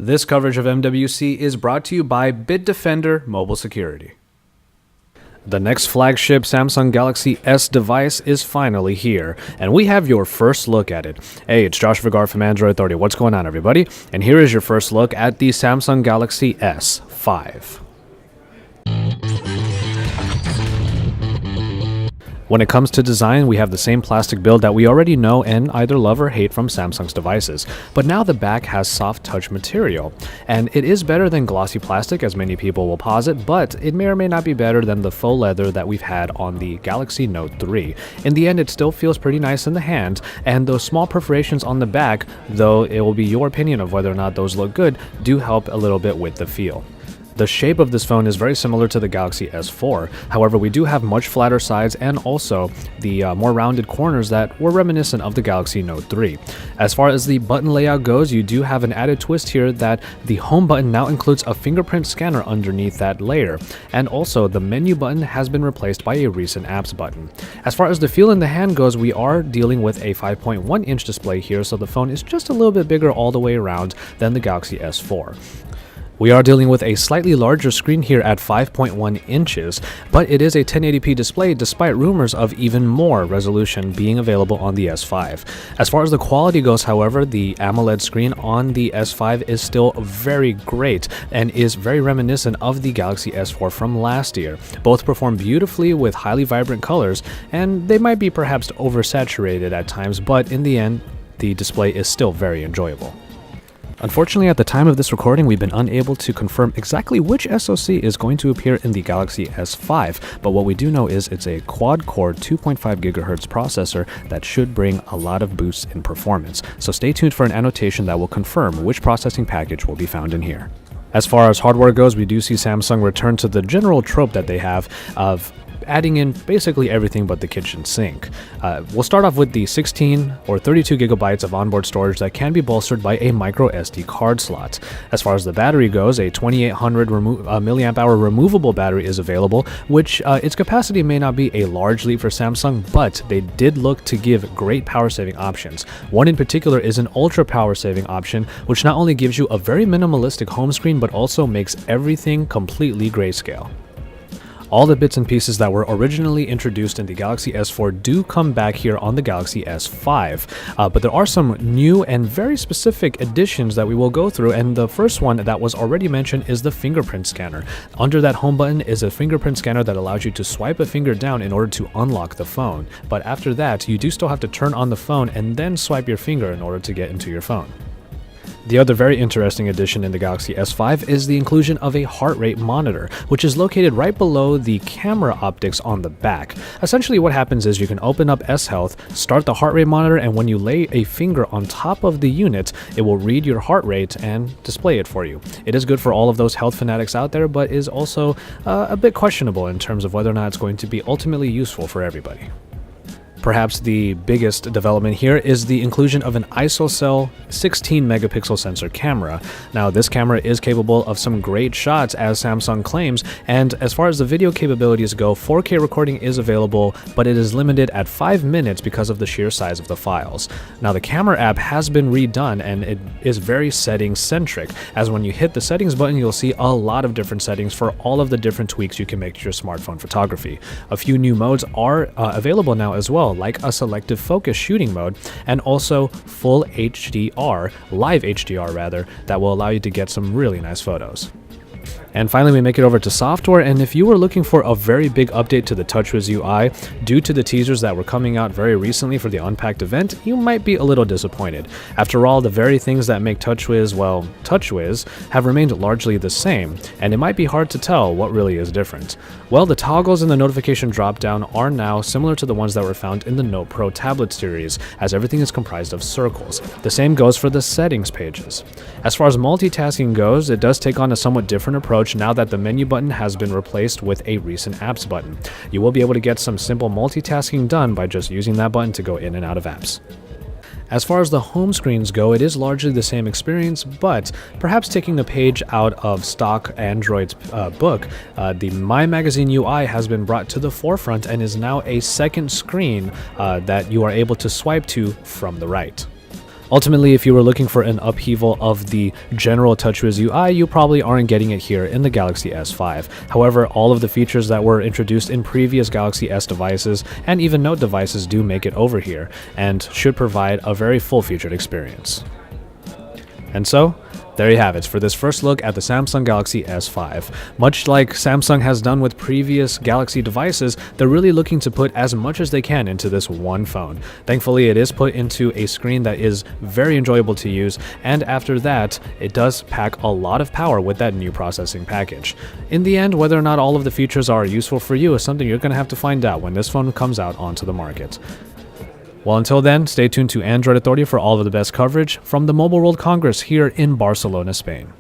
This coverage of MWC is brought to you by Bitdefender Mobile Security. The next flagship Samsung Galaxy S device is finally here, and we have your first look at it. Hey, it's Josh Vigar from Android Authority. What's going on, everybody? And here is your first look at the Samsung Galaxy S5. When it comes to design, we have the same plastic build that we already know and either love or hate from Samsung's devices. But now the back has soft touch material, and it is better than glossy plastic, as many people will posit, but it may or may not be better than the faux leather that we've had on the Galaxy Note 3. In the end, it still feels pretty nice in the hand, and those small perforations on the back, though it will be your opinion of whether or not those look good, do help a little bit with the feel. The shape of this phone is very similar to the Galaxy S4, however we do have much flatter sides and also the more rounded corners that were reminiscent of the Galaxy Note 3. As far as the button layout goes, you do have an added twist here that the home button now includes a fingerprint scanner underneath that layer, and also the menu button has been replaced by a recent apps button. As far as the feel in the hand goes, we are dealing with a 5.1-inch display here, so the phone is just a little bit bigger all the way around than the Galaxy S4. We are dealing with a slightly larger screen here at 5.1 inches, but it is a 1080p display despite rumors of even more resolution being available on the S5. As far as the quality goes, however, the AMOLED screen on the S5 is still very great and is very reminiscent of the Galaxy S4 from last year. Both perform beautifully with highly vibrant colors, and they might be perhaps oversaturated at times, but in the end, the display is still very enjoyable. Unfortunately, at the time of this recording, we've been unable to confirm exactly which SoC is going to appear in the Galaxy S5, but what we do know is it's a quad-core 2.5 GHz processor that should bring a lot of boosts in performance. So stay tuned for an annotation that will confirm which processing package will be found in here. As far as hardware goes, we do see Samsung return to the general trope that they have of adding in basically everything but the kitchen sink. We'll start off with the 16 or 32 gigabytes of onboard storage that can be bolstered by a micro SD card slot. As far as the battery goes, a 2800 milliamp hour removable battery is available, which its capacity may not be a large leap for Samsung, but they did look to give great power saving options. One in particular is an ultra power saving option, which not only gives you a very minimalistic home screen, but also makes everything completely grayscale. All the bits and pieces that were originally introduced in the Galaxy S4 do come back here on the Galaxy S5, but there are some new and very specific additions that we will go through, and the first one that was already mentioned is the fingerprint scanner. Under that home button is a fingerprint scanner that allows you to swipe a finger down in order to unlock the phone, but after that you do still have to turn on the phone and then swipe your finger in order to get into your phone. The other very interesting addition in the Galaxy S5 is the inclusion of a heart rate monitor, which is located right below the camera optics on the back. Essentially what happens is you can open up S Health, start the heart rate monitor, and when you lay a finger on top of the unit, it will read your heart rate and display it for you. It is good for all of those health fanatics out there, but is also a bit questionable in terms of whether or not it's going to be ultimately useful for everybody. Perhaps the biggest development here is the inclusion of an ISOCELL 16 megapixel sensor camera. Now, this camera is capable of some great shots, as Samsung claims, and as far as the video capabilities go, 4K recording is available, but it is limited at 5 minutes because of the sheer size of the files. Now, the camera app has been redone, and it is very settings-centric, as when you hit the settings button, you'll see a lot of different settings for all of the different tweaks you can make to your smartphone photography. A few new modes are available now as well, like a selective focus shooting mode, and also full HDR, live HDR rather, that will allow you to get some really nice photos. And finally, we make it over to software, and if you were looking for a very big update to the TouchWiz UI, due to the teasers that were coming out very recently for the Unpacked event, you might be a little disappointed. After all, the very things that make TouchWiz, well, TouchWiz, have remained largely the same, and it might be hard to tell what really is different. Well, the toggles in the notification dropdown are now similar to the ones that were found in the Note Pro tablet series, as everything is comprised of circles. The same goes for the settings pages. As far as multitasking goes, it does take on a somewhat different approach now that the menu button has been replaced with a recent apps button. You will be able to get some simple multitasking done by just using that button to go in and out of apps. As far as the home screens go, it is largely the same experience, but perhaps taking a page out of stock Android's book, the My Magazine UI has been brought to the forefront and is now a second screen that you are able to swipe to from the right. Ultimately, if you were looking for an upheaval of the general TouchWiz UI, you probably aren't getting it here in the Galaxy S5. However, all of the features that were introduced in previous Galaxy S devices and even Note devices do make it over here, and should provide a very full-featured experience. And so, there you have it for this first look at the Samsung Galaxy S5. Much like Samsung has done with previous Galaxy devices, they're really looking to put as much as they can into this one phone. Thankfully, it is put into a screen that is very enjoyable to use, and after that, it does pack a lot of power with that new processing package. In the end, whether or not all of the features are useful for you is something you're going to have to find out when this phone comes out onto the market. Well, until then, stay tuned to Android Authority for all of the best coverage from the Mobile World Congress here in Barcelona, Spain.